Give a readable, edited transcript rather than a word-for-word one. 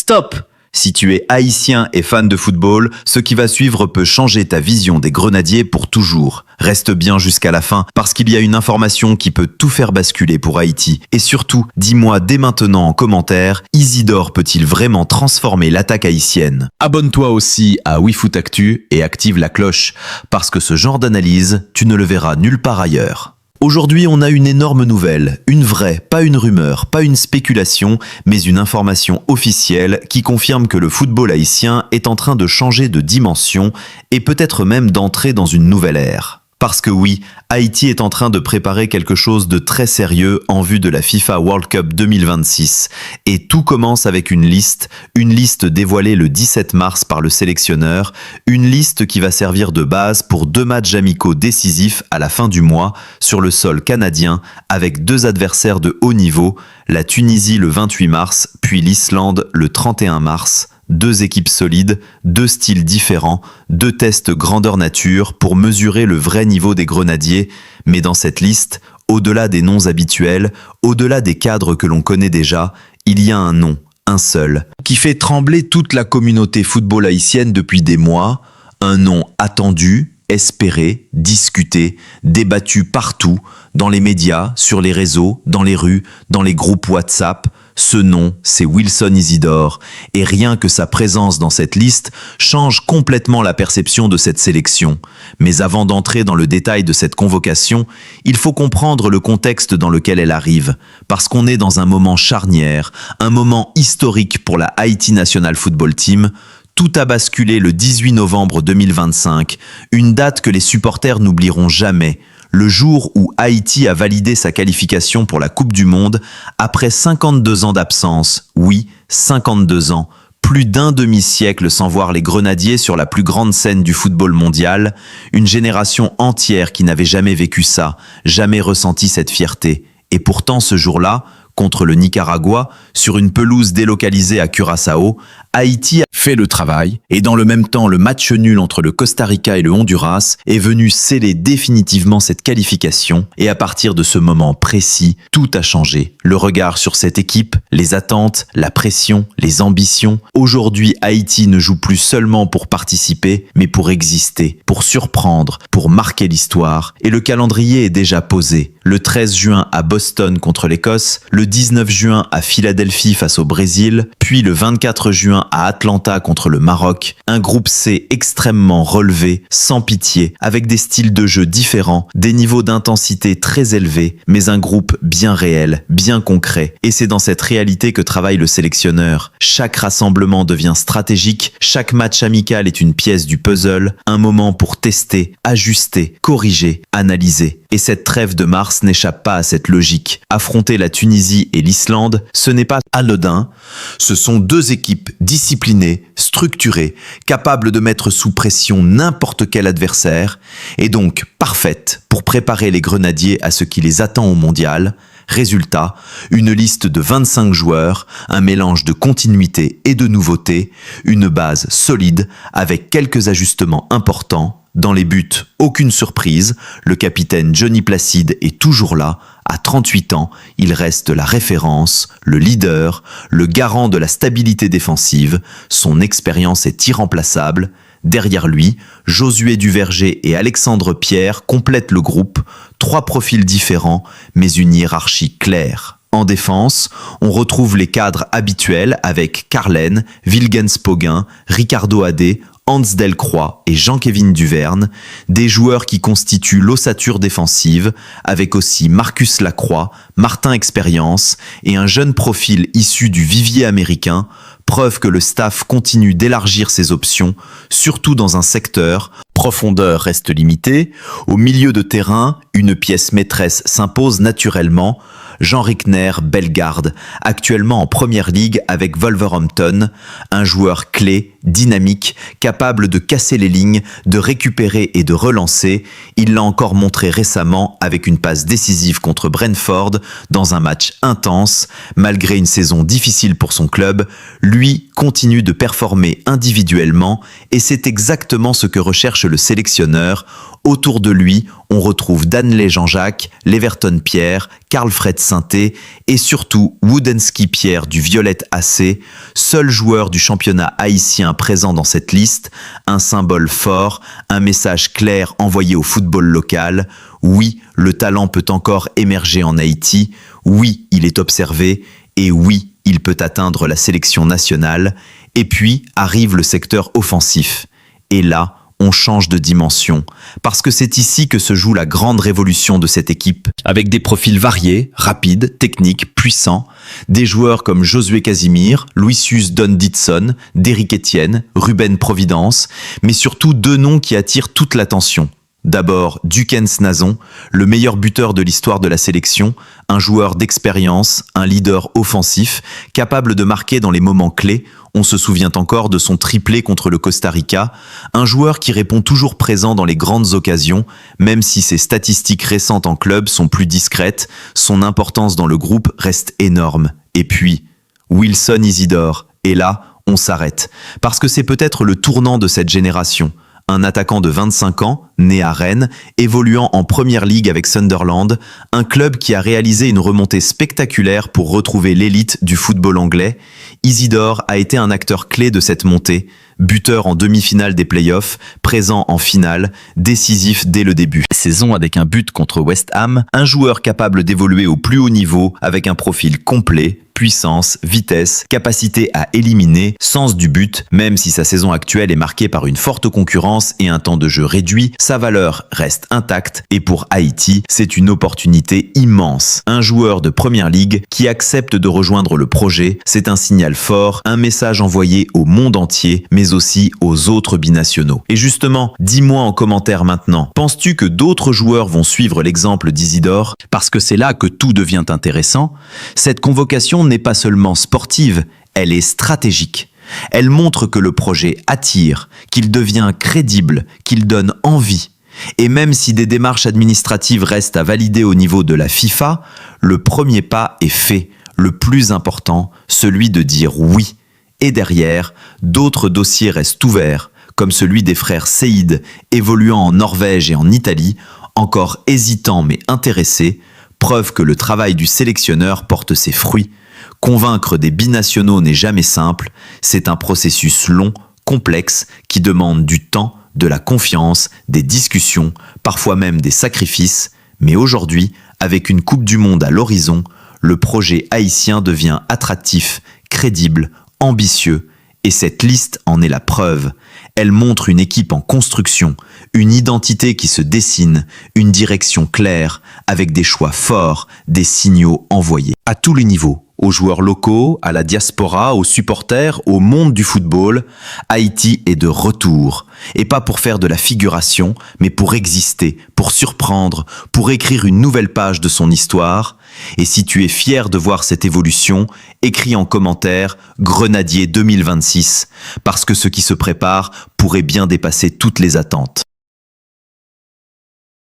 Stop! Si tu es haïtien et fan de football, ce qui va suivre peut changer ta vision des Grenadiers pour toujours. Reste bien jusqu'à la fin parce qu'il y a une information qui peut tout faire basculer pour Haïti. Et surtout, dis-moi dès maintenant en commentaire, Isidore peut-il vraiment transformer l'attaque haïtienne? Abonne-toi aussi à WeFoot Actu et active la cloche parce que ce genre d'analyse, tu ne le verras nulle part ailleurs. Aujourd'hui, on a une énorme nouvelle, une vraie, pas une rumeur, pas une spéculation, mais une information officielle qui confirme que le football haïtien est en train de changer de dimension et peut-être même d'entrer dans une nouvelle ère. Parce que oui, Haïti est en train de préparer quelque chose de très sérieux en vue de la FIFA World Cup 2026. Et tout commence avec une liste dévoilée le 17 mars par le sélectionneur, une liste qui va servir de base pour 2 matchs amicaux décisifs à la fin du mois sur le sol canadien avec 2 adversaires de haut niveau, la Tunisie le 28 mars, puis l'Islande le 31 mars. 2 équipes solides, 2 styles différents, 2 tests grandeur nature pour mesurer le vrai niveau des Grenadiers, mais dans cette liste, au-delà des noms habituels, au-delà des cadres que l'on connaît déjà, il y a un nom, un seul, qui fait trembler toute la communauté football haïtienne depuis des mois, un nom attendu, espéré, discuté, débattu partout, dans les médias, sur les réseaux, dans les rues, dans les groupes WhatsApp. Ce nom, c'est Wilson Isidore, et rien que sa présence dans cette liste change complètement la perception de cette sélection. Mais avant d'entrer dans le détail de cette convocation, il faut comprendre le contexte dans lequel elle arrive, parce qu'on est dans un moment charnière, un moment historique pour la Haïti National Football Team. Tout a basculé le 18 novembre 2025, une date que les supporters n'oublieront jamais, le jour où Haïti a validé sa qualification pour la Coupe du Monde après 52 ans d'absence. Oui, 52 ans. Plus d'un demi-siècle sans voir les Grenadiers sur la plus grande scène du football mondial. Une génération entière qui n'avait jamais vécu ça, jamais ressenti cette fierté. Et pourtant, ce jour-là, contre le Nicaragua, sur une pelouse délocalisée à Curaçao, Haïti a fait le travail et dans le même temps, le match nul entre le Costa Rica et le Honduras est venu sceller définitivement cette qualification et à partir de ce moment précis, tout a changé. Le regard sur cette équipe, les attentes, la pression, les ambitions. Aujourd'hui, Haïti ne joue plus seulement pour participer, mais pour exister, pour surprendre, pour marquer l'histoire. Et le calendrier est déjà posé. Le 13 juin à Boston contre l'Écosse, le 19 juin à Philadelphie face au Brésil, puis le 24 juin à Atlanta contre le Maroc, un groupe C extrêmement relevé, sans pitié, avec des styles de jeu différents, des niveaux d'intensité très élevés, mais un groupe bien réel, bien concret. Et c'est dans cette réalité que travaille le sélectionneur. Chaque rassemblement devient stratégique, chaque match amical est une pièce du puzzle, un moment pour tester, ajuster, corriger, analyser. Et cette trêve de mars n'échappe pas à cette logique. Affronter la Tunisie et l'Islande, ce n'est pas anodin. Ce sont 2 équipes disciplinées, structurées, capables de mettre sous pression n'importe quel adversaire, et donc parfaites pour préparer les Grenadiers à ce qui les attend au mondial. Résultat, une liste de 25 joueurs, un mélange de continuité et de nouveauté, une base solide avec quelques ajustements importants. Dans les buts, aucune surprise, le capitaine Johnny Placide est toujours là. À 38 ans, il reste la référence, le leader, le garant de la stabilité défensive. Son expérience est irremplaçable. Derrière lui, Josué Duverger et Alexandre Pierre complètent le groupe. 3 profils différents, mais une hiérarchie claire. En défense, on retrouve les cadres habituels avec Carlen, Wilgens Poguin, Ricardo Adé, Hans Delcroix et Jean-Kévin Duverne, des joueurs qui constituent l'ossature défensive, avec aussi Marcus Lacroix, Martin Expérience et un jeune profil issu du vivier américain, preuve que le staff continue d'élargir ses options, surtout dans un secteur. Profondeur reste limitée, au milieu de terrain, une pièce maîtresse s'impose naturellement, Jean Rickner, Bellegarde, actuellement en première ligue avec Wolverhampton, un joueur clé, dynamique, capable de casser les lignes, de récupérer et de relancer. Il l'a encore montré récemment avec une passe décisive contre Brentford dans un match intense. Malgré une saison difficile pour son club, lui continue de performer individuellement et c'est exactement ce que recherche le sélectionneur. Autour de lui, on retrouve Danley Jean-Jacques, Leverton Pierre, Carl-Fred Sainté et surtout Woodensky Pierre du Violette AC, seul joueur du championnat haïtien présent dans cette liste, un symbole fort, un message clair envoyé au football local. Oui, le talent peut encore émerger en Haïti, oui, il est observé et oui, il peut atteindre la sélection nationale. Et puis arrive le secteur offensif. Et là, on change de dimension, parce que c'est ici que se joue la grande révolution de cette équipe, avec des profils variés, rapides, techniques, puissants, des joueurs comme Josué Casimir, Lucius Don Ditson, Derrick Etienne, Ruben Providence, mais surtout deux noms qui attirent toute l'attention. D'abord, Dukens Nazon, le meilleur buteur de l'histoire de la sélection, un joueur d'expérience, un leader offensif, capable de marquer dans les moments clés. On se souvient encore de son triplé contre le Costa Rica, un joueur qui répond toujours présent dans les grandes occasions, même si ses statistiques récentes en club sont plus discrètes, son importance dans le groupe reste énorme. Et puis, Wilson Isidore. Et là, on s'arrête, parce que c'est peut-être le tournant de cette génération. Un attaquant de 25 ans, né à Rennes, évoluant en Première Ligue avec Sunderland, un club qui a réalisé une remontée spectaculaire pour retrouver l'élite du football anglais. Isidore a été un acteur clé de cette montée, buteur en demi-finale des playoffs, présent en finale, décisif dès le début. Saison avec un but contre West Ham, un joueur capable d'évoluer au plus haut niveau avec un profil complet, puissance, vitesse, capacité à éliminer, sens du but. Même si sa saison actuelle est marquée par une forte concurrence et un temps de jeu réduit, sa valeur reste intacte et pour Haïti, c'est une opportunité immense. Un joueur de Première Ligue qui accepte de rejoindre le projet, c'est un signal fort, un message envoyé au monde entier, mais aussi aux autres binationaux. Et justement, dis-moi en commentaire maintenant, penses-tu que d'autres joueurs vont suivre l'exemple d'Isidore? Parce que c'est là que tout devient intéressant. Cette convocation n'est pas seulement sportive, elle est stratégique. Elle montre que le projet attire, qu'il devient crédible, qu'il donne envie. Et même si des démarches administratives restent à valider au niveau de la FIFA, le premier pas est fait, le plus important, celui de dire oui. Et derrière, d'autres dossiers restent ouverts, comme celui des frères Seyd, évoluant en Norvège et en Italie, encore hésitants mais intéressés, preuve que le travail du sélectionneur porte ses fruits. Convaincre des binationaux n'est jamais simple, c'est un processus long, complexe, qui demande du temps, de la confiance, des discussions, parfois même des sacrifices. Mais aujourd'hui, avec une Coupe du Monde à l'horizon, le projet haïtien devient attractif, crédible, ambitieux, et cette liste en est la preuve. Elle montre une équipe en construction, une identité qui se dessine, une direction claire, avec des choix forts, des signaux envoyés. À tous les niveaux, aux joueurs locaux, à la diaspora, aux supporters, au monde du football, Haïti est de retour. Et pas pour faire de la figuration, mais pour exister, pour surprendre, pour écrire une nouvelle page de son histoire. Et si tu es fier de voir cette évolution, écris en commentaire « Grenadier 2026 » parce que ce qui se prépare pourrait bien dépasser toutes les attentes.